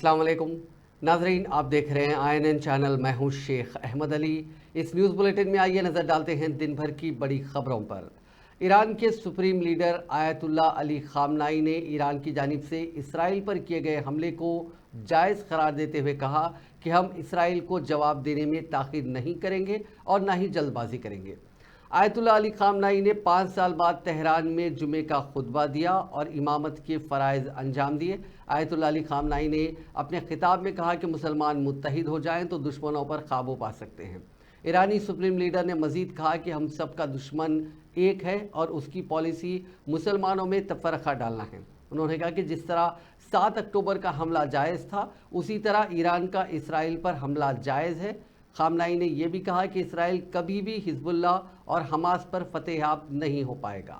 अस्सलाम वालेकुम नाजरीन, आप देख रहे हैं INN चैनल। मैं हूं शेख अहमद अली। इस न्यूज़ बुलेटिन में आइए नज़र डालते हैं दिन भर की बड़ी खबरों पर। ईरान के सुप्रीम लीडर आयतुल्ला अली खामनाई ने ईरान की जानिब से इसराइल पर किए गए हमले को जायज़ करार देते हुए कहा कि हम इसराइल को जवाब देने में ताख़ीर नहीं करेंगे और ना ही जल्दबाजी करेंगे। आयतुल्ला अली खामनाई ने 5 साल बाद तेहरान में जुमे का खुतबा दिया और इमामत के फ़राइज़ अंजाम दिए। आयतुल्ला अली खामनाई ने अपने खिताब में कहा कि मुसलमान मुत्तहिद हो जाएं तो दुश्मनों पर काबू पा सकते हैं। ईरानी सुप्रीम लीडर ने मज़ीद कहा कि हम सब का दुश्मन एक है और उसकी पॉलिसी मुसलमानों में तफरका डालना है। उन्होंने कहा कि जिस तरह 7 अक्टूबर का हमला जायज़ था, उसी तरह ईरान का इसराइल पर हमला जायज़ है। खामनाई ने यह भी कहा कि इसराइल कभी भी हिजबुल्लाह और हमास पर फतेहाब नहीं हो पाएगा।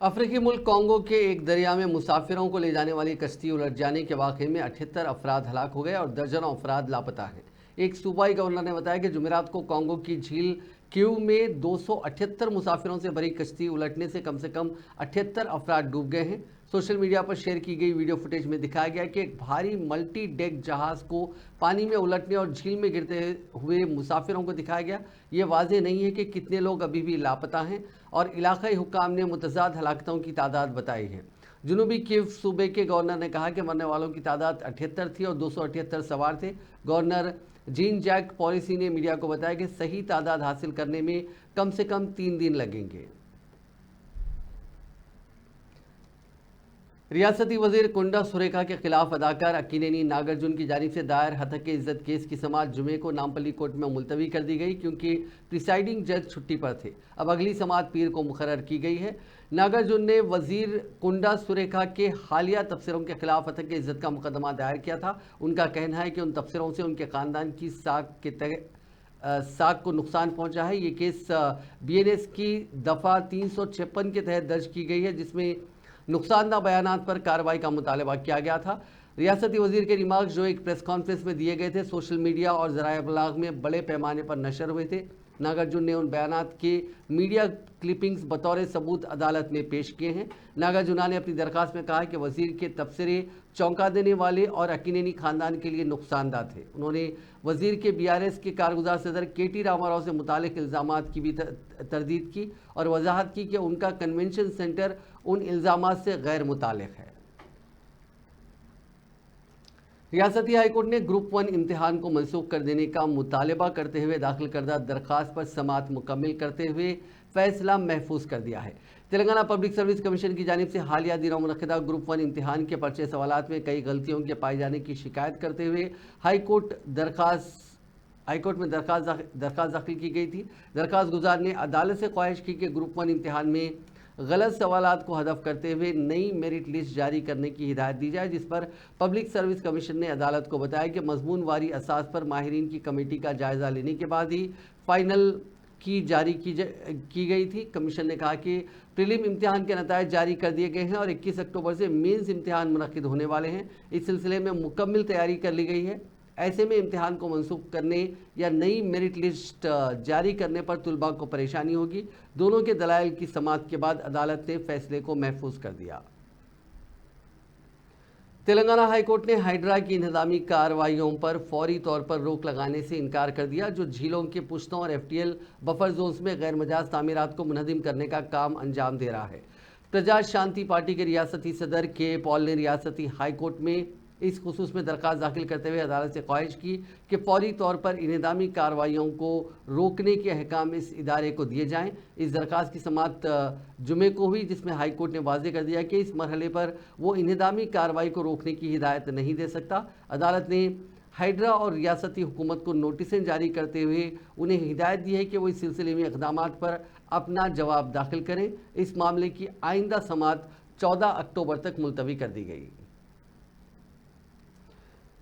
अफ्रीकी मुल्क कॉन्गो के एक दरिया में मुसाफिरों को ले जाने वाली कश्ती उलट जाने के वाक़े में 78 अफराद हलाक हो गए और दर्जनों अफराद लापता हैं। एक सूबाई गवर्नर ने बताया कि जुमेरात को कॉन्गो की झील क्यू में 278 मुसाफिरों से भरी कश्ती उलटने से कम 78 अफराद डूब गए हैं। सोशल मीडिया पर शेयर की गई वीडियो फुटेज में दिखाया गया कि एक भारी मल्टी डेक जहाज़ को पानी में उलटने और झील में गिरते हुए मुसाफिरों को दिखाया गया। ये वाज़ेह नहीं है कि कितने लोग अभी भी लापता हैं और इलाकाई हुक्काम ने मुतज़ाद हलाकतों की तादाद बताई है। जनूबी कीव सूबे के गवर्नर ने कहा कि मरने वालों की तादाद 78 थी और 278 सवार थे। गवर्नर जीन जैक पॉलिसी ने मीडिया को बताया कि सही तादाद हासिल करने में कम से कम 3 दिन लगेंगे। रियासती वजीर कुंडा सुरेखा के खिलाफ अदाकार अक्कीनेनी नागार्जुन की जानिब से दायर हतक इज्जत केस की समाअत जुमे को नामपल्ली कोर्ट में मुलतवी कर दी गई क्योंकि प्रिसाइडिंग जज छुट्टी पर थे। अब अगली समाअत पीर को मुकर्रर की गई है। नागार्जुन ने वजीर कुंडा सुरेखा के हालिया तबसरों के खिलाफ हतक इज्जत का मुकदमा दायर किया था। उनका कहना है कि उन तबसरों से उनके ख़ानदान की साख को नुकसान पहुँचा है। ये केस BNS की दफ़ा 356 के तहत दर्ज की गई है, जिसमें नुकसानदा बयानात पर कार्रवाई का मुतालबा किया गया था। रियासती वजीर के रिमार्क्स जो एक प्रेस कॉन्फ्रेंस में दिए गए थे, सोशल मीडिया और ज़राए इब्लाग में बड़े पैमाने पर नशर हुए थे। नागार्जुन ने उन बयानात के मीडिया क्लिपिंग्स बतौर सबूत अदालत में पेश किए हैं। नागार्जुना ने अपनी दरख्वास्त में कहा कि वजीर के तबसरे चौंका देने वाले और अक्कीनेनी खानदान के लिए नुकसानदा थे। उन्होंने वजीर के BRS के कारगुजार सदर KT रामाराव से मुतालिक इल्ज़ामात की भी तरदीद की और वजाहत की कि उनका कन्वेंशन सेंटर उन इल्ज़ामात से गैर मुतालिक है। रियासती हाईकोर्ट ने ग्रुप 1 इम्तिहान को मनसूख कर देने का मुतालबा करते हुए दाखिल करदा दरख्वास्त पर समाअत मुकम्मिल करते हुए फैसला महफूज कर दिया है। तेलंगाना पब्लिक सर्विस कमीशन की जानिब से हालिया दिनों मुनक़िदा ग्रुप 1 इम्तिहान के पर्चे सवालात में कई गलतियों के पाए जाने की शिकायत करते हुए हाईकोर्ट में दरख्वास्त दाखिल की गई थी। दरख्वास्त गुजार ने अदालत से ख्वाहिश की कि ग्रुप 1 इम्तिहान में गलत सवालात को हदफ करते हुए नई मेरिट लिस्ट जारी करने की हिदायत दी जाए, जिस पर पब्लिक सर्विस कमीशन ने अदालत को बताया कि मजमून वारी असास पर माहिरीन की कमेटी का जायज़ा लेने के बाद ही फाइनल की जारी की गई थी। कमीशन ने कहा कि प्रीलिम इम्तिहान के नतायज जारी कर दिए गए हैं और 21 अक्टूबर से मेंस इम्तिहान मुनक़िद होने वाले हैं। इस सिलसिले में मुकम्मल तैयारी कर ली गई है। ऐसे में इम्तिहान को मनसूख करने या नई मेरिट लिस्ट जारी करने पर तुलबा को परेशानी होगी। दोनों के दलाइल की समाअत के बाद अदालत ने फैसले को महफूज कर दिया। तेलंगाना हाईकोर्ट ने हाइड्रा की इंतजामी कार्रवाइयों पर फौरी तौर पर रोक लगाने से इनकार कर दिया, जो झीलों के पुश्तों और FTL बफर जोन्स में गैर मजाज तामीरात को मुनहदिम करने का काम अंजाम दे रहा है। प्रजा शांति पार्टी के रियासती सदर के पॉल ने रियासती हाईकोर्ट में इस खुसूस में दरख्वास्त दाखिल करते हुए अदालत से ख्वाहिश की कि फौरी तौर पर इनेदामी कार्रवाइयों को रोकने के अहकाम इस इदारे को दिए जाएं। इस दरख्वास्त की समाअत जुमे को हुई, जिसमें हाई कोर्ट ने वाज़ेह कर दिया कि इस मरहले पर वो इनेदामी कार्रवाई को रोकने की हिदायत नहीं दे सकता। अदालत ने हाइड्रा और रियासती हुकूमत को नोटिसें जारी करते हुए उन्हें हिदायत दी है कि वो इस सिलसिले में इक़दामात पर अपना जवाब दाखिल करें। इस मामले की आइंदा समाअत 14 अक्टूबर तक मुलतवी कर दी गई।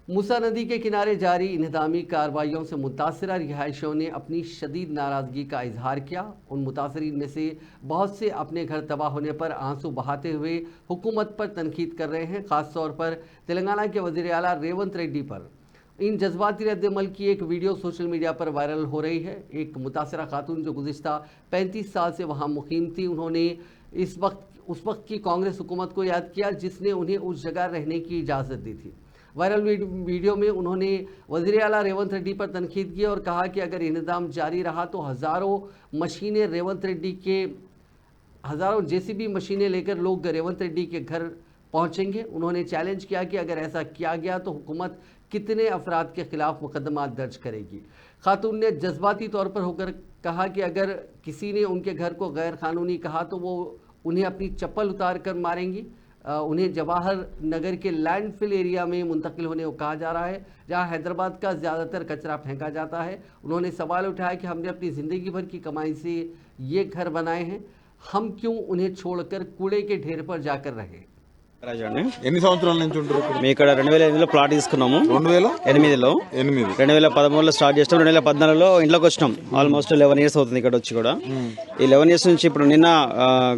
मूसा नदी के किनारे जारी इंहदामी कार्रवाइयों से मुतासरा रिहायशियों ने अपनी शदीद नाराज़गी का इजहार किया। उन मुतासरीन में से बहुत से अपने घर तबाह होने पर आंसू बहाते हुए हुकूमत पर तनकीद कर रहे हैं, ख़ास तौर पर तेलंगाना के वज़ीर आला रेवंत रेड्डी पर। इन जज्बाती रद्दमल की एक वीडियो सोशल मीडिया पर वायरल हो रही है। एक मुतासरा खातून जो गुज़िश्ता 35 साल से वहाँ मुकीम थी, उन्होंने उस वक्त की कांग्रेस हुकूमत को याद किया जिसने उन्हें उस जगह रहने की इजाज़त दी थी। वायरल वीडियो में उन्होंने वज़ीर आला रेवंत रेड्डी पर तनकीद की और कहा कि अगर इंतज़ाम जारी रहा तो हज़ारों जेसीबी मशीनें लेकर लोग रेवंत रेड्डी के घर पहुंचेंगे। उन्होंने चैलेंज किया कि अगर ऐसा किया गया तो हुकूमत कितने अफराद के खिलाफ मुकदमा दर्ज करेगी। खातून ने जज्बाती तौर पर होकर कहा कि अगर किसी ने उनके घर को गैर कानूनी कहा तो वो उन्हें अपनी चप्पल उतार कर मारेंगी। उन्हें जवाहर नगर के लैंडफिल एरिया में मुंतकिल होने को कहा जा रहा है, जहां हैदराबाद का ज़्यादातर कचरा फेंका जाता है। उन्होंने सवाल उठाया कि हमने अपनी ज़िंदगी भर की कमाई से ये घर बनाए हैं, हम क्यों उन्हें छोड़कर कूड़े के ढेर पर जाकर रहे। రాజు అండి, ఎన్ని సంవత్సరాల నుంచి ఉంటారు ఇక్కడ? మేము ఇక్కడ 2008లో ప్లాట్ తీసుకున్నాము. 2008లో 2013లో స్టార్ట్ చేస్తాం. 2014లో ఇంట్లోకి వచ్చినాం. ఆల్మోస్ట్ 11 ఇయర్స్ అవుతుంది ఇక్కడ వచ్చి కూడా. ఈ 11 ఇయర్స్ నుంచి ఇప్పుడు నిన్న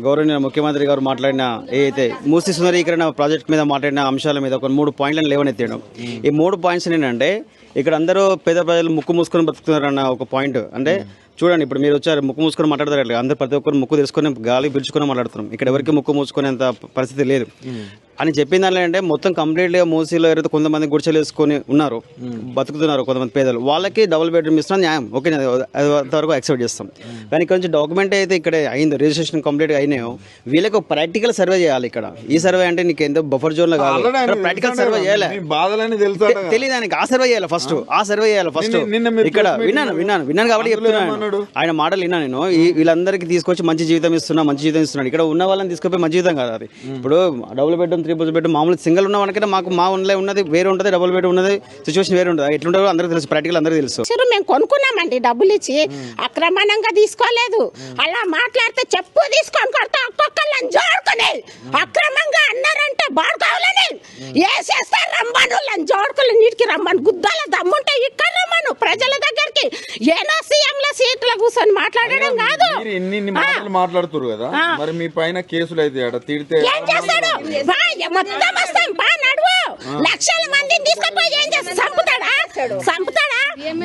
గౌరవనీయ ముఖ్యమంత్రి గారు మాట్లాడిన ఏదైతే మూసీ సుందరీకరణ ప్రాజెక్ట్ మీద మాట్లాడిన అంశాల మీద ఒక 3 పాయింట్లను లేవనెత్తాడు. ఈ 3 పాయింట్స్ ఏంటంటే ఇక్కడ అందరూ పేద ప్రజలు ముక్కు మూసుకొని బతుకుతున్నారన్న ఒక పాయింట్. అంటే చూడండి, ఇప్పుడు మీరు వచ్చారు ముక్కు మూసుకొని మాట్లాడతారు, అందరు ప్రతి ఒక్కరు ముక్కు తెలుసుకొని గాలి పిలుచుకొని మాట్లాడుతున్నాం. ఇక్కడ ఎవరికి ముక్కు మూసుకునేంత పరిస్థితి లేదు అని చెప్పిన దానిలో అంటే మొత్తం కంప్లీట్గా మూసీలో ఎవరైతే కొంతమంది గుడిచెలు వేసుకొని ఉన్నారు, బతుకుతున్నారు కొంతమంది పేదలు, వాళ్ళకి డబుల్ బెడ్రూమ్ ఇస్తున్నాం, న్యాయం ఓకే, అంతవరకు యాక్సెప్ట్ చేస్తాం. కానీ ఇక్కడ నుంచి డాక్యుమెంట్ అయితే ఇక్కడ అయిందో, రిజిస్ట్రేషన్ కంప్లీట్గా అయినాయో, వీళ్ళకి ఒక ప్రాక్టికల్ సర్వే చేయాలి. ఇక్కడ ఈ సర్వే అంటే నీకు ఎంతో బఫర్ జోన్లో కాదు, ప్రాక్టికల్ సర్వే చేయాలి. తెలియదు ఆయనకి. ఆ సర్వే చేయాలి ఫస్ట్. ఇక్కడ విన్నాను కాబట్టి చెప్తున్నాను. ఆయన మాటలు విన్నా నేను. వీళ్ళందరికీ తీసుకొచ్చి మంచి జీవితం ఇస్తున్నాడు. ఇక్కడ ఉన్న వాళ్ళని తీసుకుపోయి మంచి జీవితం కాదు అది. ఇప్పుడు డబుల్ బెడ్రూమ్, 3 బెడ్రూమ్ మామూలు సింగిల్ ఉన్న వాళ్ళకైతే మా ఉన్నలే ఉన్నది వేరే ఉంటుంది, డబుల్ బెడ్రూమ్ ఉన్నది సిచ్యువేషన్ వేరే ఉంటుంది. ఎట్లుంటారో అందరికీ తెలుసు, ప్రాక్టికల్ అందరికీ తెలుసు. మేము కొనుక్కున్నామండి, డబ్బులు ఇచ్చి అక్రమంగా తీసుకోలేదు. అలా మాట్లాడితే చెప్పు తీసుకొని కొడతా ఒక్కొక్కళ్ళని జోడుకుని అక్రమంగా అన్నారంటే బాడుకోవాలని వేసేస్తారు. రమ్మను జోడుకులు నీటికి రమ్మను, గుద్దాల దమ్ముంటే ఇక్కడ రమ్మను ప్రజల దగ్గరికి. ఏనో సీఎంల సీట్ల కూర్చొని మాట్లాడడం కాదు. మాట్లాడుతున్నారు కదా, మరి మీ పైన కేసులు అయితే తిడితే ఏం చేస్తాడు? మొత్తం వస్తాం బా నడువు. లక్షల మందిని తీసుకుపోయి ఏం చేస్తా? చంపుతాడా?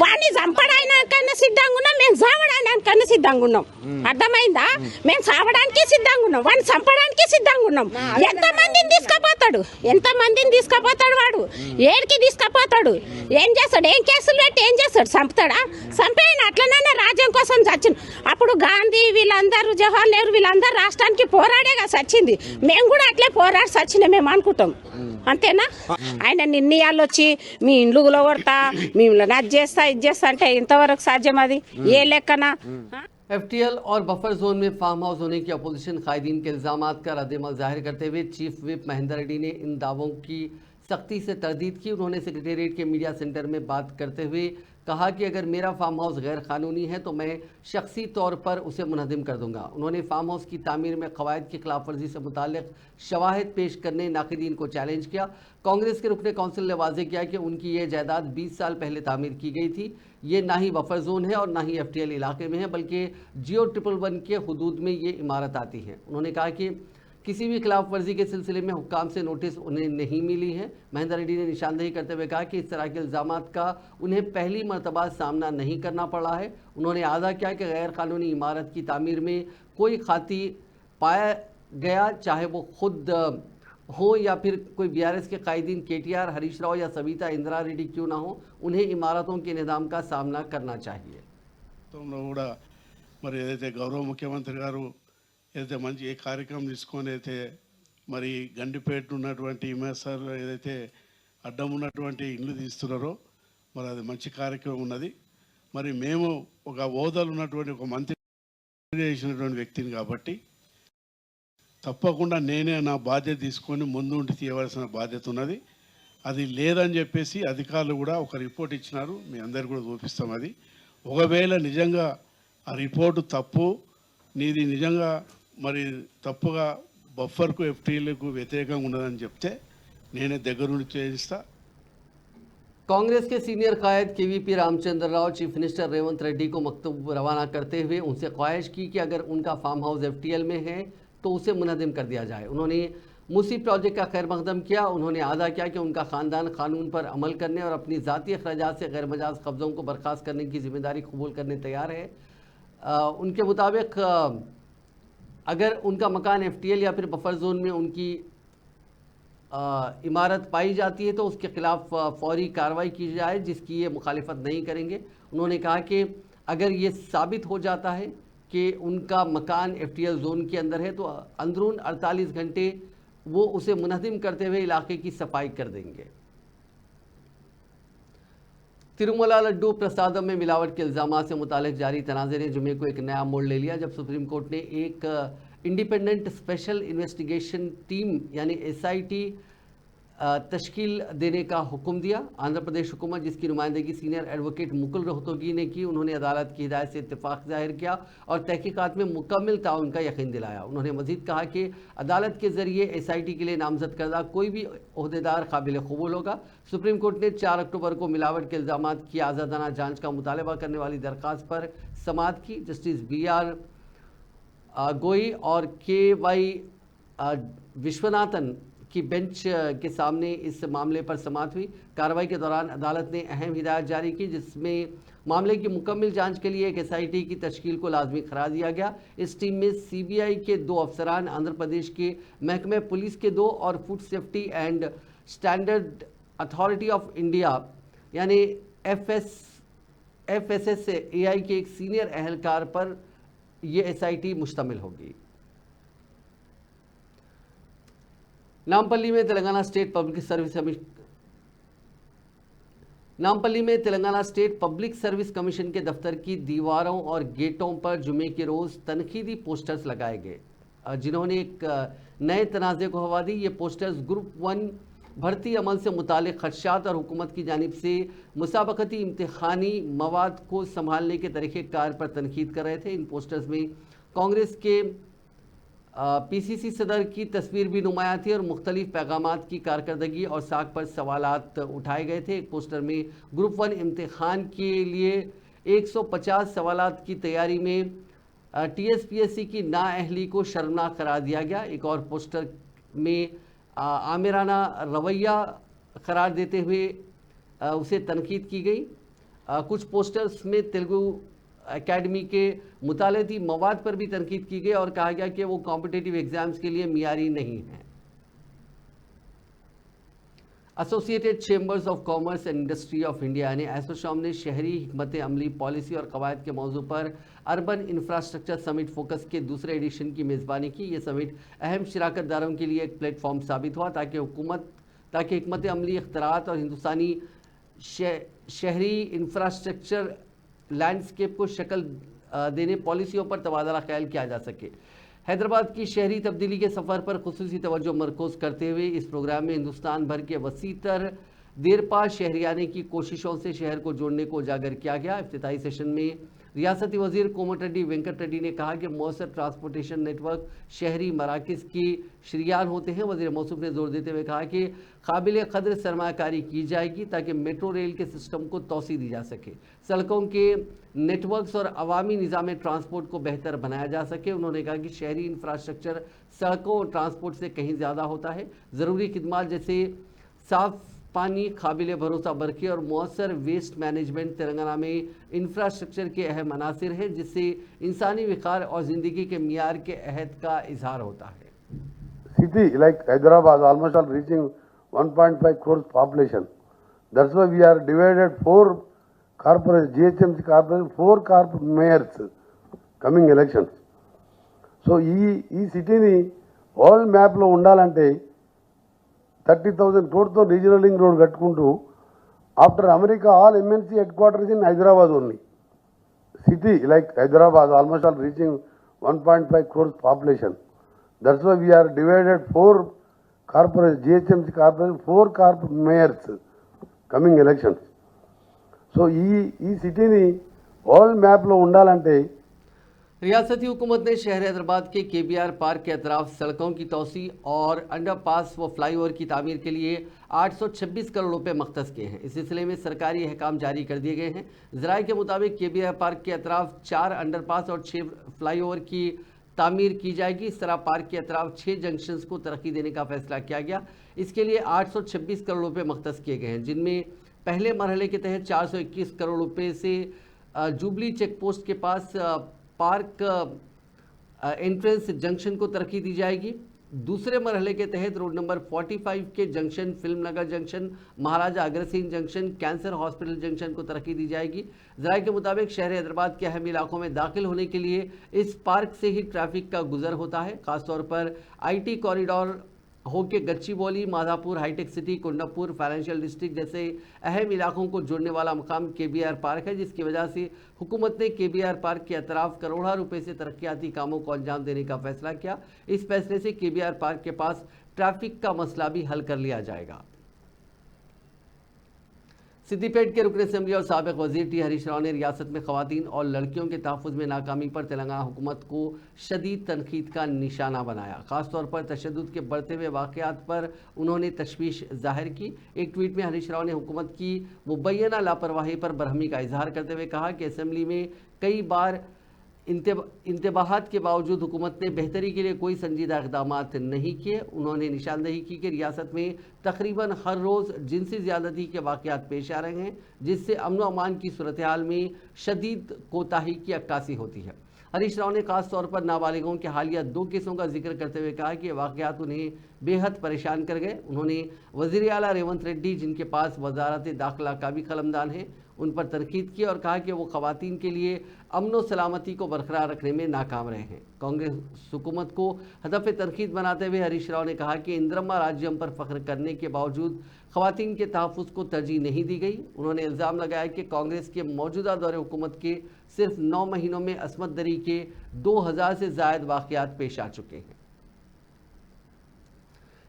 వాడిని చంపడానికన్నా సిద్ధంగా ఉన్నాం, మేము చావడానికన్నా సిద్ధంగా ఉన్నాం. అర్థమైందా? మేము చావడానికి సిద్ధంగా ఉన్నాం, వాడిని చంపడానికి సిద్ధంగా ఉన్నాం. ఎంతమందిని తీసుకుపోతాడు వాడు? ఏడికి తీసుకుపోతాడు? ఏం చేస్తాడు? ఏం కేసులు పెట్టి ఏం చేస్తాడు? చంపుతాడా? చంపేయను. అట్లనే రాజ్యం కోసం చచ్చింది. అప్పుడు గాంధీ వీళ్ళందరూ, జవహర్ నెహ్రూ వీళ్ళందరూ రాష్ట్రానికి పోరాడేగా చచ్చింది. మేము కూడా అట్లే పోరాడి చచ్చిన మేము అనుకుంటాం. అంతేనా? ఆయన నిర్ణయాలు వచ్చి మీ ఇండ్లు కొడతా, మిమ్మల్ని అది చేస్తా ఇది చేస్తా అంటే ఇంతవరకు సాధ్యం? అది ఏ లెక్కన? FTL और बफर जोन में फार्म हाउस होने की अपोजिशन कायदीन के इल्ज़ामात का रद्दमल जाहिर करते हुए चीफ विप महेंद्र रेड्डी ने इन दावों की सख्ती से तरदीद की। उन्होंने सेक्रेटेरिएट के मीडिया सेंटर में बात करते हुए कहा कि अगर मेरा फार्म हाउस गैर कानूनी है तो मैं शख्सी तौर पर उसे मुनहदिम कर दूंगा। उन्होंने फार्म हाउस की तामीर में कवायद की खिलाफ वर्जी से मुताल्लिक शवाहिद पेश करने नाक़िदीन को चैलेंज किया। कांग्रेस के रुकने काउंसिल ने वाजे किया कि उनकी ये जायदाद 20 साल पहले तामीर की गई थी। ये ना ही बफर जोन है और ना ही FTL इलाके में है, बल्कि जियो 111 के हुदूद में ये इमारत आती है। उन्होंने कहा कि किसी भी खिलाफ वर्जी के सिलसिले में हुक्काम से नोटिस उन्हें नहीं मिली है। महेंद्र रेड्डी ने निशानदेही करते हुए कहा कि इस तरह के इल्ज़ामात का उन्हें पहली मरतबा सामना नहीं करना पड़ा है। उन्होंने आदा किया कि गैर कानूनी इमारत की तामीर में कोई खाती पाया गया, चाहे वो खुद हो या फिर कोई BRS के कायदीन KTR, हरीश राव या सविता इंदिरा रेड्डी क्यों ना हो, उन्हें इमारतों के निज़ाम का सामना करना चाहिए। కూడా మరి ఏదైతే గౌరవ ముఖ్యమంత్రి గారు ఏదైతే మంచి ఏ కార్యక్రమం తీసుకొని అయితే మరి గండిపేట ఉన్నటువంటి MSR ఏదైతే అడ్డం ఉన్నటువంటి ఇల్లు తీస్తున్నారో మరి అది మంచి కార్యక్రమం ఉన్నది. మరి మేము ఒక హోదాలు ఉన్నటువంటి ఒక మంత్రి చేసినటువంటి వ్యక్తిని కాబట్టి తప్పకుండా నేనే నా బాధ్యత తీసుకొని ముందు ఉండి తీయవలసిన బాధ్యత ఉన్నది. అది లేదని చెప్పేసి అధికారులు కూడా ఒక రిపోర్ట్ ఇచ్చినారు. మీ అందరు కూడా చూపిస్తాం. అది ఒకవేళ నిజంగా ఆ రిపోర్టు తప్పు, నీది నిజంగా మరి తప్పుగా బఫర్కు ఎఫ్టీలకు వ్యతిరేకంగా ఉన్నదని చెప్తే నేనే దగ్గరుండి చేయిస్తా. कांग्रेस के सीनियर कायद केवीपी रामचंद्र राव चीफ मिनिस्टर रेवंत रेड्डी को मकतूब रवाना करते हुए उनसे ख्वाहिश की कि अगर उनका फार्म हाउस एफटीएल में है तो उसे मुनहदिम कर दिया जाए। उन्होंने मूसी प्रोजेक्ट का खैर मकदम किया। उन्होंने आदा किया कि उनका ख़ानदान कानून पर अमल करने और अपनी ज़ाती अखराजात से गैर मजाज कब्ज़ों को बर्खास्त करने की जिम्मेदारी कबूल करने तैयार है। उनके मुताबिक अगर उनका मकान एफटीएल या फिर बफर जोन में उनकी इमारत पाई जाती है तो उसके खिलाफ फौरी कार्रवाई की जाए, जिसकी ये मुखालिफत नहीं करेंगे। उन्होंने कहा कि अगर ये साबित हो जाता है कि उनका मकान एफटीएल जोन के अंदर है तो अंदरून 48 घंटे वो उसे मुनहदिम करते हुए इलाके की सफाई कर देंगे। तिरुमला लड्डू प्रसादम में मिलावट के इल्ज़ाम से मुतालिक जारी तनाज़े ने जुमे को एक नया मोड़ ले लिया, जब सुप्रीम कोर्ट ने एक इंडिपेंडेंट स्पेशल इन्वेस्टिगेशन टीम यानी SIT तश्कील देने का हुक्म दिया। आंध्र प्रदेश हुकूमत, जिसकी नुमाइंदगी सीनियर एडवोकेट मुकुल रोहतगी ने की, उन्होंने अदालत की हिदायत से इत्तेफाक जाहिर किया और तहकीकात में मुकम्मल ताउन का यकीन दिलाया। उन्होंने मजीद कहा कि अदालत के जरिए SIT के लिए नामजद करदा कोई भी ओहदेदार काबिल कबूल होगा। सुप्रीम कोर्ट ने 4 अक्टूबर को मिलावट के इल्ज़ाम की आज़ादाना जाँच का मुतालबा करने वाली दरख्वास्त पर समाअत की। जस्टिस BR गोई और KY विश्वनाथन की बेंच के सामने इस मामले पर समाअत हुई। कार्रवाई के दौरान अदालत ने अहम हिदायत जारी की, जिसमें मामले की मुकम्मल जांच के लिए एक SIT की तश्कील को लाजमी करार दिया गया। इस टीम में CBI के 2 अफसरान, आंध्र प्रदेश के महकमे पुलिस के 2 और food safety and standard authority of India यानी FSSAI के एक सीनियर अहलकार पर यह SIT मुश्तमिल होगी। नामपल्ली में Telangana state public service commission के दफ्तर की दीवारों और गेटों पर जुमे के रोज़ तनकीदी पोस्टर्स लगाए गए, जिन्होंने एक नए तनाज़े को हवा दी। ये पोस्टर्स ग्रुप 1 भर्ती अमल से मुतालिक खदशात और हुकूमत की जानिब से मुसाबकती इम्तिहानी मवाद को संभालने के तरीक़ेकार पर तनकीद कर रहे थे। इन पोस्टर्स में कांग्रेस के PCC सदर की तस्वीर भी नुमाया थी और मुख्तलिफ पैगामात की कारकर्दगी और साख पर सवालात उठाए गए थे। एक पोस्टर में ग्रुप 1 इम्तिहान के लिए 150 सवालात की तैयारी में TSPSC की नाअहली को शर्मनाक करार दिया गया। एक और पोस्टर में आमिराना रवैया करार देते हुए उसे तनकीद की गई। कुछ पोस्टर्स में तेलुगु एकेडमी के मुतालिदी मवाद पर भी तनकीद की गई और कहा गया कि वो कॉम्पिटिटिव एग्जाम्स के लिए मियारी नहीं है। Associated chambers of commerce and industry of India यानी एसोचॉम ने शहरी हिकमत अमली पॉलिसी और कवायद के मौजू पर अर्बन इंफ्रास्ट्रक्चर समिट फोकस के दूसरे एडिशन की मेज़बानी की। ये समिट अहम शिराकत दारों के लिए एक प्लेटफॉर्म साबित हुआ ताकि हिकमत अमली इख्तरात और हिंदुस्तानी शहरी इंफ्रास्ट्रक्चर लैंडस्केप को शक्ल देने पॉलिसियों पर तबादला ख्याल किया जा सके। हैदराबाद की शहरी तब्दीली के सफ़र पर खुसूसी तवज्जो मरकूज़ करते हुए इस प्रोग्राम में हिंदुस्तान भर के वसीतर देरपा शहरियाने की कोशिशों से शहर को जोड़ने को उजागर किया गया। इफ्तिताई सेशन में रियासती वजीर कोमटिरेड्डी वेंकट रेड्डी ने कहा कि मौसर ट्रांसपोर्टेशन नेटवर्क शहरी मराकज़ की शरियान होते हैं। वज़ीर मौसूफ ने जोर देते हुए कहा कि काबिल कदर सरमाकारी की जाएगी ताकि मेट्रो रेल के सिस्टम को तोसी दी जा सके, सड़कों के नेटवर्क्स और अवामी निज़ाम ट्रांसपोर्ट को बेहतर बनाया जा सके। उन्होंने कहा कि शहरी इंफ्रास्ट्रक्चर सड़कों और ट्रांसपोर्ट से कहीं ज़्यादा होता है। ज़रूरी खिदमात जैसे साफ़ पानी, काबिल भरोसा बरक़ी और मौसर वेस्ट मैनेजमेंट तेलंगाना में इंफ्रास्ट्रक्चर के अहम अनासिर हैं, जिससे इंसानी विकार और ज़िंदगी के मियार के अहद का इजहार होता है। City like Hyderabad almost all reaching 1.5 crores population. That's why we are divided 4 corporations, GHMC corporation, 4 mayors coming elections. So ఈ సిటీని వరల్డ్ మ్యాప్లో ఉండాలంటే 30,000 crores రీజనల్ రింగ్ రోడ్ కట్టుకుంటూ after America all MNC head quarters in Hyderabad only. City like Hyderabad almost all reaching 1.5 crores population. That's why we are divided 4 corporation, GHMC corporation, 4 mayors coming elections. So ఈ సిటీని world మ్యాప్లో ఉండాలంటే रियासती हुकूमत ने शहर हैदराबाद के KBR पार्क के अतराफ सड़कों की तोसी और अंडरपास व फ्लाईओवर की तामीर के लिए 826 करोड़ रुपए मख्तस किए हैं। इस सिलसिले में सरकारी अहकाम जारी कर दिए गए हैं। ज़राए के मुताबिक KBR पार्क के अतराफ 4 अंडरपास और 6 फ्लाईओवर की तामीर की जाएगी। इस तरह पार्क के अतराफ 6 जंक्शंस को तरक्की देने का फैसला किया गया। इसके लिए 826 करोड़ रुपये मख्तस किए गए हैं, जिनमें पहले मरहले के तहत 421 करोड़ रुपये से जुबली चेक पोस्ट के पास पार्क एंट्रेंस जंक्शन को तरक्की दी जाएगी। दूसरे मरहले के तहत रोड नंबर 45 के junction, Filmnagar junction, Maharaja Agrasen junction, cancer hospital junction को तरक्की दी जाएगी। ज़राए के मुताबिक शहर हैदराबाद के अहम इलाकों में दाखिल होने के लिए इस पार्क से ही ट्रैफिक का गुजर होता है। खासतौर पर IT कॉरिडोर होके गच्चीबौली, माधापुर, हाईटेक सिटी, कुंडापुर, फाइनेंशियल डिस्ट्रिक्ट जैसे अहम इलाकों को जोड़ने वाला मकाम KBR पार्क है, जिसकी वजह से हुकूमत ने KBR पार्क के अतराफ करोड़ों रुपए से तरक्याती कामों को अंजाम देने का फैसला किया। इस फैसले से KBR पार्क के पास ट्रैफिक का मसला भी हल कर लिया जाएगा। सिद्दीपेट के रुकन असेंबली और साबिक वजीर T हरीश राव ने रियासत में खवातीन और लड़कियों के तहफ़्फ़ुज़ में नाकामी पर तेलंगाना हुकूमत को शदीद तनकीद का निशाना बनाया। ख़ासतौर पर तशद्दुद के बढ़ते हुए वाक़यात पर उन्होंने तशवीश जाहिर की। एक ट्वीट में हरीश राव ने हुकूमत की मुबैना लापरवाही पर बरहमी का इजहार करते हुए कहा कि असेंबली में कई बार इंतबाहात के बावजूद हुकूमत ने बेहतरी के लिए कोई संजीदा इक़दाम नहीं किए। उन्होंने निशानदेही की कि रियासत में तकरीबन हर रोज़ जिनसी ज़्यादती के वाक़यात पेश आ रहे हैं, जिससे अमन व अमान की सूरत हाल में शदीद कोताही की अक्कासी होती है। हरीश राव ने खास तौर पर नाबालिगों के हालिया 2 केसों का जिक्र करते हुए कहा कि वाक़यात उन्हें बेहद परेशान कर गए। उन्होंने वज़ीर आला रेवंत रेड्डी, जिनके पास वजारत दाखिला का भी कलमदान है, उन पर तनकीद की और कहा कि वो ख़वातीन के लिए अमन व सलामती को बरकरार रखने में नाकाम रहे हैं। कांग्रेस हुकूमत को हदफ तनकीद बनाते हुए हरीश राव ने कहा कि इंदिरम्मा राज्यम पर फ़ख्र करने के बावजूद ख़वातीन के तहफ़्फ़ुज़ को तरजीह नहीं दी गई। उन्होंने इल्ज़ाम लगाया कि कांग्रेस के मौजूदा दौरे हुकूमत के सिर्फ 9 महीनों में असमत दरी के 2000 से ज़ायद वाक़यात पेश आ चुके हैं।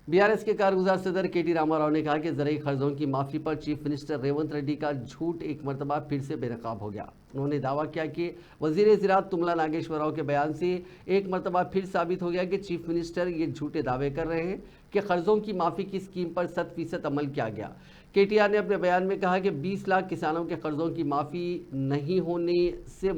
BRS के कारगुजार सदर KT रामाराव ने कहा कि ज़रूरी खर्चों की माफ़ी पर चीफ मिनिस्टर रेवंत रेड्डी का झूठ एक मरतबा फिर से बेनकाब हो गया। उन्होंने दावा किया कि वज़ीर ज़राअत तुमला नागेश्वर राव के बयान से एक मरतबा फिर साबित हो गया कि चीफ मिनिस्टर ये झूठे दावे कर रहे हैं कि कर्ज़ों की माफ़ी की स्कीम पर 100% अमल किया गया। KTR ने अपने बयान में कहा कि 20 लाख किसानों के कर्ज़ों की माफ़ी नहीं होने से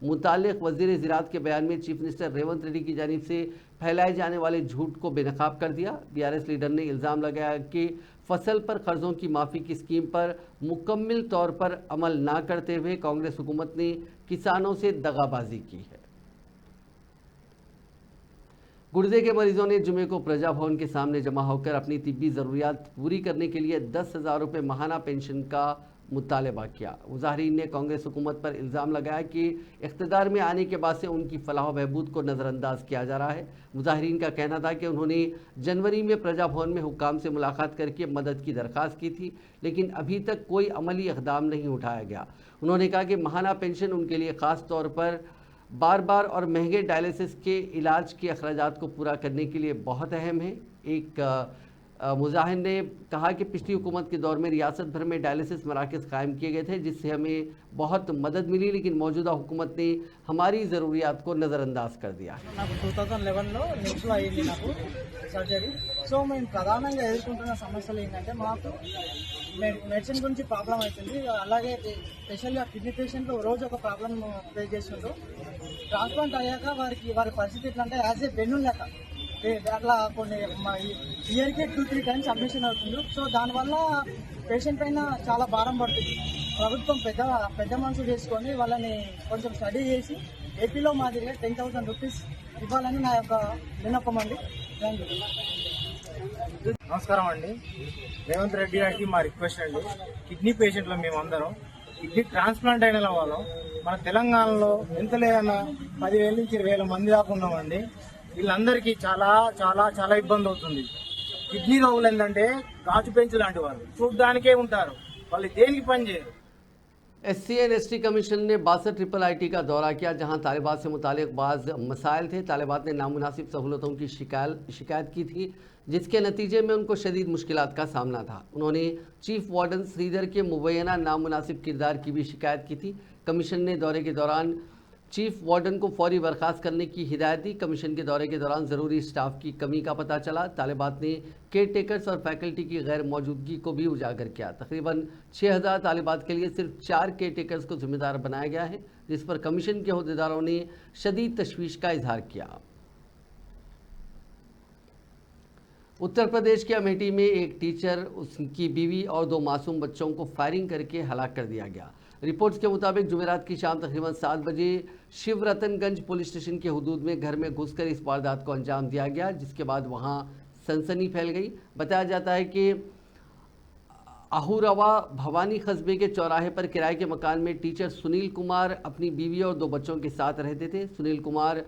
मुतालिक वज़ीर ज़राअत के बयान में चीफ मिनिस्टर रेवंत रेड्डी की जानिब से फैलाए जाने वाले झूठ को बेनकाब कर दिया। BRS लीडर ने इल्ज़ाम लगाया कि फसल पर कर्ज़ों की माफ़ी की स्कीम पर मुकम्मल तौर पर अमल ना करते हुए कांग्रेस हुकूमत ने किसानों से दगाबाजी की है। गुर्दे के मरीजों ने जुमे को प्रजा भवन के सामने जमा होकर अपनी तिब्बी ज़रूरियात पूरी करने के लिए 10,000 रुपये माहाना पेंशन का मुतालबा किया। मुजाहिरीन ने कांग्रेस हुकूमत पर इल्ज़ाम लगाया कि इख्तिदार में आने के बाद से उनकी फलाह बहबूद को नज़रअंदाज किया जा रहा है। मुजाहिरीन का कहना था कि उन्होंने जनवरी में प्रजा भवन में हुक्काम से मुलाकात करके मदद की दरख्वास्त की थी, लेकिन अभी तक कोई अमली इक़दाम नहीं उठाया गया। उन्होंने कहा कि माहाना पेंशन उनके लिए ख़ास तौर पर बार बार और महंगे डायलिसिस के इलाज के अखराजात को पूरा करने के लिए बहुत अहम है। एक मुजाहिर ने कहा कि पिछली हुकूमत के दौर में रियासत भर में डायलिसिस मराकज़ कायम किए गए थे, जिससे हमें बहुत मदद मिली, लेकिन मौजूदा हुकूमत ने हमारी ज़रूरियात को नज़रअंदाज कर दिया है। 2011లో నెక్స్ట్లో అయ్యింది నాకు సర్జరీ. సో మేము ప్రధానంగా ఎదుర్కొంటున్న సమస్యలు ఏంటంటే మాకు మెడిసిన్ గురించి ప్రాబ్లం అవుతుంది. అలాగే స్పెషల్గా కిడ్నీ పేషెంట్లు రోజు ఒక ప్రాబ్లం ఫేస్ చేస్తుంటారు. ట్రాన్స్ప్లాంట్ అయ్యాక వారి పరిస్థితి ఎట్లా అంటే యాజ్ ఏ బెన్ను లెక్క అట్లా కొన్ని ఇయర్కి 2-3 టైమ్స్ అడ్మిషన్ అవుతుంది. సో దానివల్ల పేషెంట్ పైన చాలా భారం పడుతుంది. ప్రభుత్వం పెద్ద మనసు చేసుకొని వాళ్ళని కొంచెం స్టడీ చేసి ఏపీలో మాదిరిగా 10,000 రూపీస్ ఇవ్వాలని నా యొక్క విన్నపం అండి. Thank you. నమస్కారం అండి. రేవంత్ రెడ్డి గారికి మా రిక్వెస్ట్ అండి, కిడ్నీ పేషెంట్లు మేమందరం కిడ్నీ ట్రాన్స్ప్లాంట్ అయిన వాళ్ళు మన తెలంగాణలో ఎంత లేదన్నా 10,000 నుంచి 20,000 మంది దాకా ఉన్నామండి. వీళ్ళందరికీ చాలా చాలా చాలా ఇబ్బంది అవుతుంది. కిడ్నీ రోగులు ఏంటంటే గాజు పెంచు లాంటి వాళ్ళు చూడడానికే ఉంటారు, వాళ్ళు దేనికి పని చేయరు. SC एंड ST कमीशन ने 62 ट्रिपल IT का दौरा किया, जहां तालिबात से मुतालिक बाज़ मसाइल थे। तालिबात ने नामुनासिब सहूलतों की शिकायत की थी, जिसके नतीजे में उनको शदीद मुश्किलात का सामना था। उन्होंने चीफ वार्डन श्रीधर के मुबैना नामुनासिब किरदार की भी शिकायत की थी। कमीशन ने दौरे के दौरान चीफ वार्डन को फौरी बर्खास्त करने की हिदायत दी। कमीशन के दौरे के दौरान ज़रूरी स्टाफ की कमी का पता चला। तालिबात ने केयर टेकर्स और फैकल्टी की गैर मौजूदगी को भी उजागर किया। तकरीबन 6000 तालिबात के लिए सिर्फ 4 केयर टेकर्स को जिम्मेदार बनाया गया है, जिस पर कमीशन के अहदेदारों ने शदीद तशवीश का इजहार किया। उत्तर प्रदेश के अमेठी में एक टीचर, उसकी बीवी और 2 मासूम बच्चों को फायरिंग करके हलाक कर दिया गया। रिपोर्ट्स के मुताबिक जुमेरात की शाम तकरीबन 7 बजे शिवरतनगंज पुलिस स्टेशन के हुदूद में घर में घुसकर इस वारदात को अंजाम दिया गया, जिसके बाद वहां सनसनी फैल गई। बताया जाता है कि अहुरवा भवानी कस्बे के चौराहे पर किराए के मकान में टीचर सुनील कुमार अपनी बीवी और 2 बच्चों के साथ रहते थे। सुनील कुमार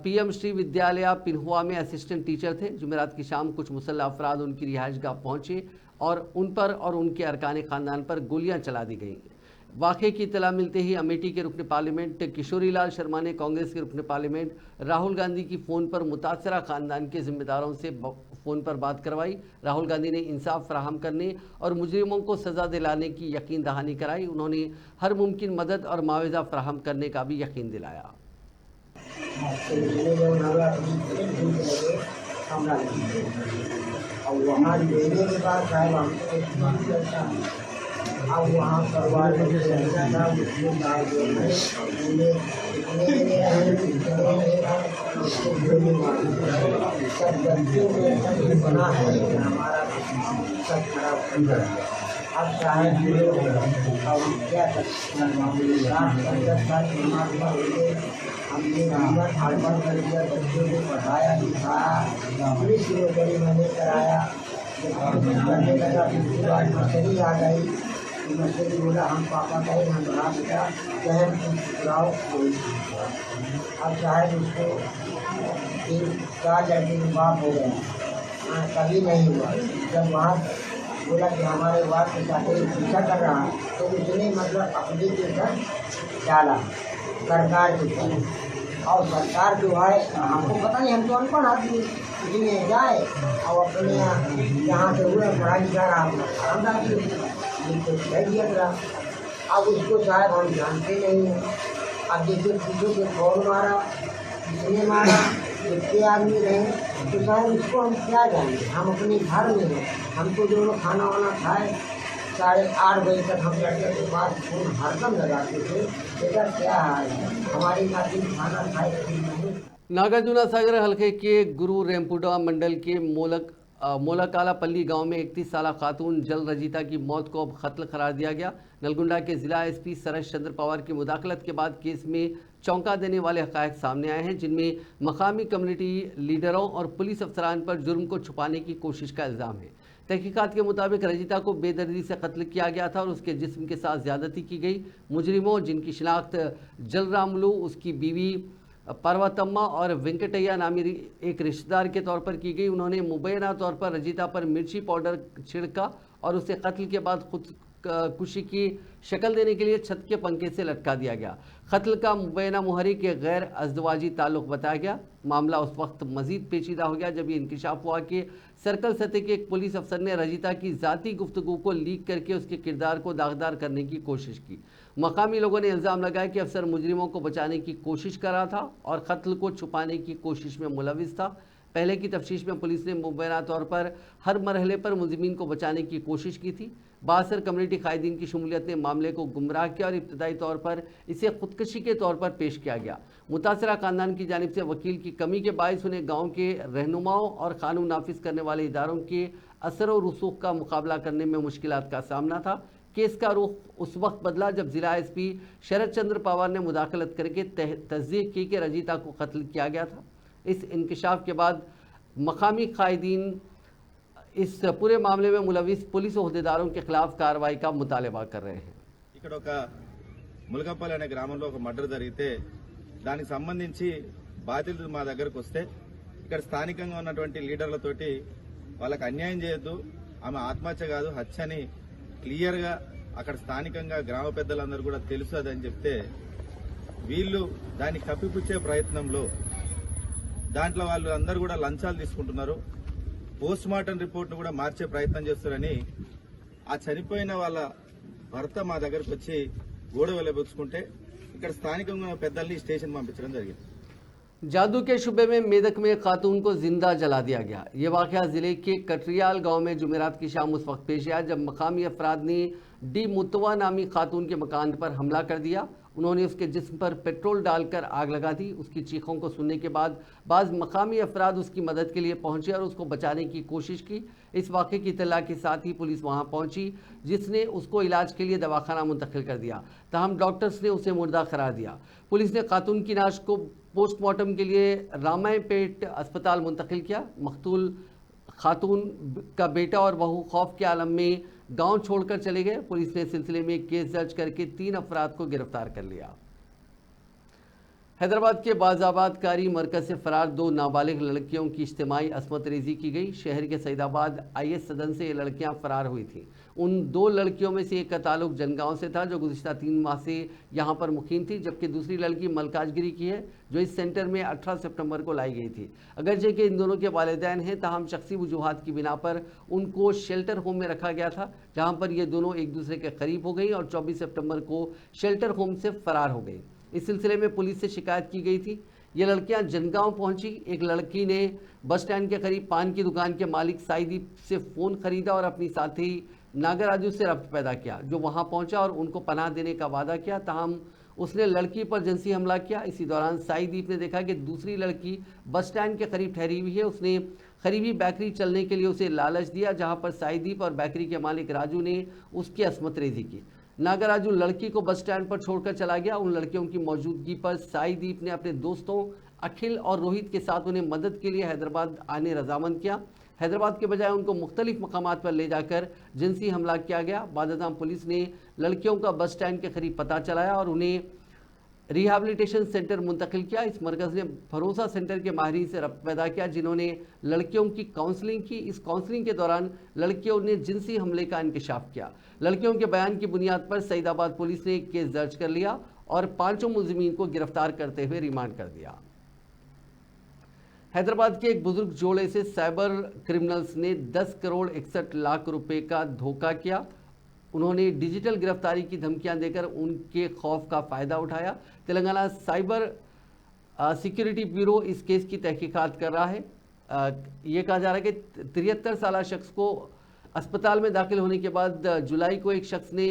PM श्री विद्यालय पिन्हुआ में असिस्टेंट टीचर थे। जुमेरात की शाम कुछ मुसल्लह अफराद उनकी रिहाइशगाह पहुंचे और उन पर और उनके अरकान खानदान पर गोलियां चला दी गईं। वाक़े की इतला मिलते ही अमेठी के रुकन पार्लियामेंट किशोरीलाल शर्मा ने कांग्रेस के रुकन पार्लियामेंट राहुल गांधी की फ़ोन पर मुतासरा ख़ानदान के जिम्मेदारों से फ़ोन पर बात करवाई। राहुल गांधी ने इंसाफ फराहम करने और मुजरिमों को सज़ा दिलाने की यकीन दहानी कराई। उन्होंने हर मुमकिन मदद और मुआवजा फराहम करने का भी यकीन दिलाया। अब वहाँ परिवार में था उसमें डाल सब बच्चों में बना है हमारा सब खराब कर दिया। अब चाहे अब क्या हमने नंबर हार्बर कर दिया, बच्चों को पढ़ाया लिखाया, पुलिस की नौकरी मैंने कराया। करने लगा उसके बाद मछली आ गई। मछली बोला हम पापा कहे हम बना बेटा बहन बुलाओ। अब चाहे उसको 3-4 लड़के के बाप हो गए, कभी नहीं हुआ। जब वहाँ बोला कि हमारे वार्ड के साथ पीछा कर रहा, तो उसने मतलब अपने के घर डाला सरकार के तरफ। और सरकार जो है हमको पता नहीं, हम तो अनपढ़ आदमी, इसमें जाए और अपने यहाँ से हुए पढ़ाई कर रहा दिया। अब उसको शायद हम जानते नहीं हैं। अब जैसे पीछे के फोन मारा, किसने मारा, कितने आदमी रहे, तो शायद उसको हम क्या जानें। हम अपने घर में हैं, हमको दोनों खाना वाना खाए 8:30 बजे तक हम लड़के के पास फोन हरदम लगाते थे, बेटा क्या है हमारी नाती खाना खाए। नागार्जुना सागर हल्के के गुरु रेमपुडा मंडल के मोलाकालापल्ली गांव में 31 साला खातून जल रजीता की मौत को अब कत्ल करार दिया गया। नलगुंडा के जिला SP सरस चंद्र पवार की मुदाखलत के बाद केस में चौंका देने वाले हक़ाइक़ सामने आए हैं, जिनमें मकामी कम्युनिटी लीडरों और पुलिस अफसरान पर जुर्म को छुपाने की कोशिश का इल्ज़ाम है। तहकीकात के मुताबिक रजीता को बेदर्दी से कत्ल किया गया था और उसके जिस्म के साथ ज़्यादती की गई। मुजरिमों, जिनकी शिनाख्त जलरामलू, उसकी बीवी पर्वतम्मा और वेंकटैया नामी एक रिश्तेदार के तौर पर की गई। उन्होंने मुबैना तौर पर रजीता पर मिर्ची पाउडर छिड़का और उसे कत्ल के बाद खुदकुशी की शक्ल देने के लिए छत के पंखे से लटका दिया गया। कत्ल का मुबैना मुहर्रिक के गैर अज़दवाजी ताल्लुक़ बताया गया। मामला उस वक्त मज़ीद पेचीदा हो गया जब ये इंकिशाफ हुआ कि सर्कल सतह के एक पुलिस अफसर ने रजीता की ज़ाती गुफ्तगू को लीक करके उसके किरदार को दागदार करने की कोशिश की। मकामी लोगों ने इल्ज़ाम लगाया कि अफसर मुजरिमों को बचाने की कोशिश कर रहा था और कत्ल को छुपाने की कोशिश में मुलविस था। पहले की तफ्तीश में पुलिस ने मुबैना तौर पर हर मरहले पर मुजरिमीन को बचाने की कोशिश की थी। बासर कम्युनिटी कायदीन की शमूलियत ने मामले को गुमराह किया और इब्तदाई तौर पर इसे खुदकशी के तौर पर पेश किया गया। मुतासरा खानदान की जानिब से वकील की कमी के बायस उन्हें गाँव के रहनुमाओं और कानून नाफिज करने वाले इदारों के असर और रसूख का मुकाबला करने में मुश्किलात का सामना था। केस का रुख उस वक्त बदला जब जिला SP शरद चंद्र पवार ने मुदाखलत करके तस्दीक की कि रजीता को कत्ल किया गया था। इस इंकिशाफ के बाद मकामी कायदीन इस पूरे मामले में मुलविस पुलिस अहदेदारों के खिलाफ कार्रवाई का मुतालबा कर रहे हैं। ఇక్కడ ఒక ములకపల్లి అనే గ్రామంలో ఒక మర్డర్ జరిగితే దానికి సంబంధించి బాధితులు మా దగ్గరకు వస్తే ఇక్కడ స్థానికంగా ఉన్నటువంటి లీడర్లతోటి వాళ్ళకి అన్యాయం చేయొద్దు, ఆమె ఆత్మహత్య కాదు హత్య అని క్లియర్ గా అక్కడ స్థానికంగా గ్రామ పెద్దలందరూ కూడా తెలుసు అదని చెప్తే వీళ్ళు దాన్ని కప్పిపుచ్చే ప్రయత్నంలో దాంట్లో వాళ్ళు అందరూ కూడా లంచాలు తీసుకుంటున్నారు, పోస్ట్ మార్టం రిపోర్ట్ను కూడా మార్చే ప్రయత్నం చేస్తారని ఆ చనిపోయిన వాళ్ళ భర్త మా దగ్గరకు వచ్చి గోడ వెలబుచ్చుకుంటే ఇక్కడ స్థానికంగా ఉన్న పెద్దల్ని స్టేషన్ పంపించడం జరిగింది। जादू के शुबे में मेदक में खातून को जिंदा जला दिया गया। ये वाकया जिले के कटरियाल गांव में जुमेरात की शाम उस वक्त पेश आया जब मकामी अफराद ने डी मुतवा नामी खातून के मकान पर हमला कर दिया। उन्होंने उसके जिस्म पर पेट्रोल डालकर आग लगा दी। उसकी चीखों को सुनने के बाद बाज़ मकामी अफराद उसकी मदद के लिए पहुंचे और उसको बचाने की कोशिश की। इस वाक़े की इत्तला के साथ ही पुलिस वहां पहुंची, जिसने उसको इलाज के लिए दवाखाना मुंतकिल कर दिया। ताहम डॉक्टर्स ने उसे मुर्दा करार दिया। पुलिस ने खातून की लाश को पोस्टमार्टम के लिए रामायपेट अस्पताल मुंतकिल किया। मकतूल खातून का बेटा और बहू खौफ के आलम में गांव छोड़कर चले गए। पुलिस ने सिलसिले में केस दर्ज करके 3 अफराद को गिरफ्तार कर लिया। हैदराबाद के बाजाबाद कारी मरकज से फरार 2 नाबालिग लड़कियों की इज्तिमाई असमत रेजी की गई। शहर के सईदाबाद IS सदन से ये लड़कियां फरार हुई थीं। उन 2 लड़कियों में से एक का ताल्लुक जनगांव से था, जो गुज़िश्ता 3 माह से यहां पर मुकीम थी, जबकि दूसरी लड़की मलकाजगिरी की है, जो इस सेंटर में 18 सितंबर को लाई गई थी। अगरचे कि इन दोनों के वालिदैन हैं, ताहम शख्सी वजूहात की बिना पर उनको शेल्टर होम में रखा गया था, जहाँ पर ये दोनों एक दूसरे के करीब हो गई और 24 सितंबर को शेल्टर होम से फरार हो गई। इस सिलसिले में पुलिस से शिकायत की गई थी। ये लड़कियां जनगांव पहुंची। एक लड़की ने बस स्टैंड के करीब पान की दुकान के मालिक साईदीप से फ़ोन खरीदा और अपनी साथी नागराजू से रब्त पैदा किया, जो वहां पहुंचा और उनको पनाह देने का वादा किया। ताहम उसने लड़की पर जिनसी हमला किया। इसी दौरान साईदीप ने देखा कि दूसरी लड़की बस स्टैंड के करीब ठहरी हुई है। उसने करीबी बेकरी चलने के लिए उसे लालच दिया, जहाँ पर साईदीप और बेकरी के मालिक राजू ने उसकी असमत रेजी की। नागराजू लड़की को बस स्टैंड पर छोड़कर चला गया। उन लड़कियों की मौजूदगी पर साईदीप ने अपने दोस्तों अखिल और रोहित के साथ उन्हें मदद के लिए हैदराबाद आने रजामंद किया। हैदराबाद के बजाय उनको मुख्तलिफ मकामात पर ले जाकर जिनसी हमला किया गया। बादशाह पुलिस ने लड़कियों का बस स्टैंड के करीब पता चलाया और उन्हें रिहैबिलिटेशन सेंटर मुंतकिल किया। इस मरकज़ ने भरोसा सेंटर के माहिरीन से रब्त पैदा किया, जिन्होंने लड़कियों की काउंसलिंग की। इस काउंसलिंग के दौरान लड़कियों ने जिनसी हमले का इंकशाफ किया। लड़कियों के बयान की बुनियाद पर सईदाबाद पुलिस ने केस दर्ज कर लिया और 5 मुलजिमीन को गिरफ्तार करते हुए रिमांड कर दिया। हैदराबाद के एक बुजुर्ग जोड़े से साइबर क्रिमिनल्स ने 10 करोड़ 61 लाख रुपए का धोखा किया। उन्होंने डिजिटल गिरफ्तारी की धमकियां देकर उनके खौफ का फ़ायदा उठाया। तेलंगाना साइबर सिक्योरिटी ब्यूरो इस केस की तहकीकात कर रहा है। ये कहा जा रहा है कि 73 साल शख्स को अस्पताल में दाखिल होने के बाद जुलाई को एक शख्स ने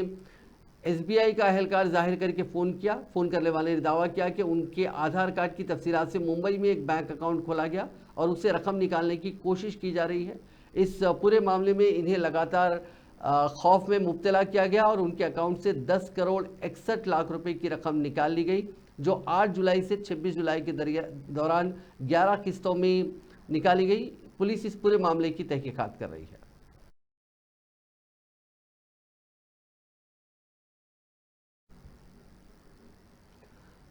SBI का अहलकार जाहिर करके फ़ोन किया। फ़ोन करने वाले ने दावा किया कि उनके आधार कार्ड की तफसीलात से मुंबई में एक बैंक अकाउंट खोला गया और उससे रकम निकालने की कोशिश की जा रही है। इस पूरे मामले में इन्हें लगातार खौफ में मुब्तला किया गया और उनके अकाउंट से 10 करोड़ 61 लाख रुपए की रकम निकाल ली गई, जो 8 जुलाई से 26 जुलाई के दौरान 11 किस्तों में निकाली गई। पुलिस इस पूरे मामले की तहकीकात कर रही है।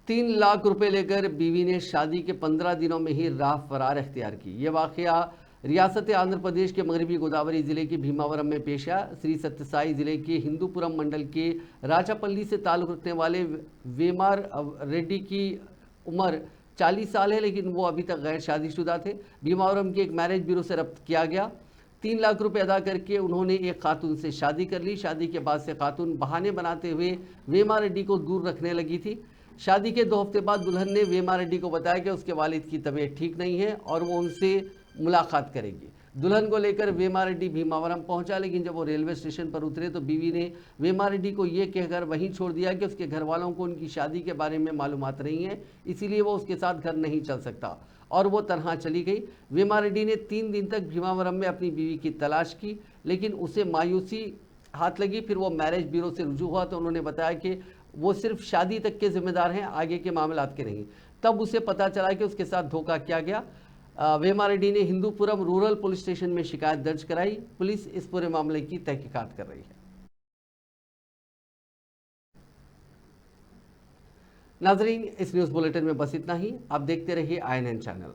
तीन लाख रुपए लेकर बीवी ने शादी के 15 दिनों में ही राह फरार इख्तियार की। ये वाकया रियासत आंध्र प्रदेश के मगरबी गोदावरी ज़िले के भीमावरम में पेश आया। श्री सत्यसाई ज़िले के हिंदूपुरम मंडल के राजापल्ली से ताल्लुक़ रखने वाले वेमार रेड्डी की उम्र 40 साल है, लेकिन वो अभी तक गैर शादीशुदा थे। भीमावरम के एक मैरिज ब्यूरो से रब्त किया गया। 3 लाख रुपए अदा करके उन्होंने एक खातून से शादी कर ली। शादी के बाद से खातून बहाने बनाते हुए वेमा रेड्डी को दूर रखने लगी थी। शादी के 2 हफ्ते बाद दुल्हन ने वेमा रेड्डी को बताया कि उसके वालिद की तबीयत ठीक नहीं है और वो उनसे मुलाकात करेगी। दुल्हन को लेकर वेमा रेड्डी भीमावरम पहुंचा, लेकिन जब वो रेलवे स्टेशन पर उतरे तो बीवी ने वेमा रेड्डी को ये कहकर वहीं छोड़ दिया कि उसके घर वालों को उनकी शादी के बारे में मालूमात नहीं है, इसीलिए वो उसके साथ घर नहीं चल सकता और वो तनहा चली गई। वेमा रेड्डी ने 3 दिन तक भीमावरम में अपनी बीवी की तलाश की, लेकिन उसे मायूसी हाथ लगी। फिर वो मैरिज ब्यूरो से रुजू हुआ तो उन्होंने बताया कि वो सिर्फ शादी तक के जिम्मेदार हैं, आगे के मामलात के नहीं। तब उसे पता चला कि उसके साथ धोखा किया गया। वेमा रेड्डी ने हिंदूपुरम रूरल पुलिस स्टेशन में शिकायत दर्ज कराई। पुलिस इस पूरे मामले की तहकीकात कर रही है। नाजरीन, इस न्यूज़ बुलेटिन में बस इतना ही। आप देखते रहिए INN चैनल।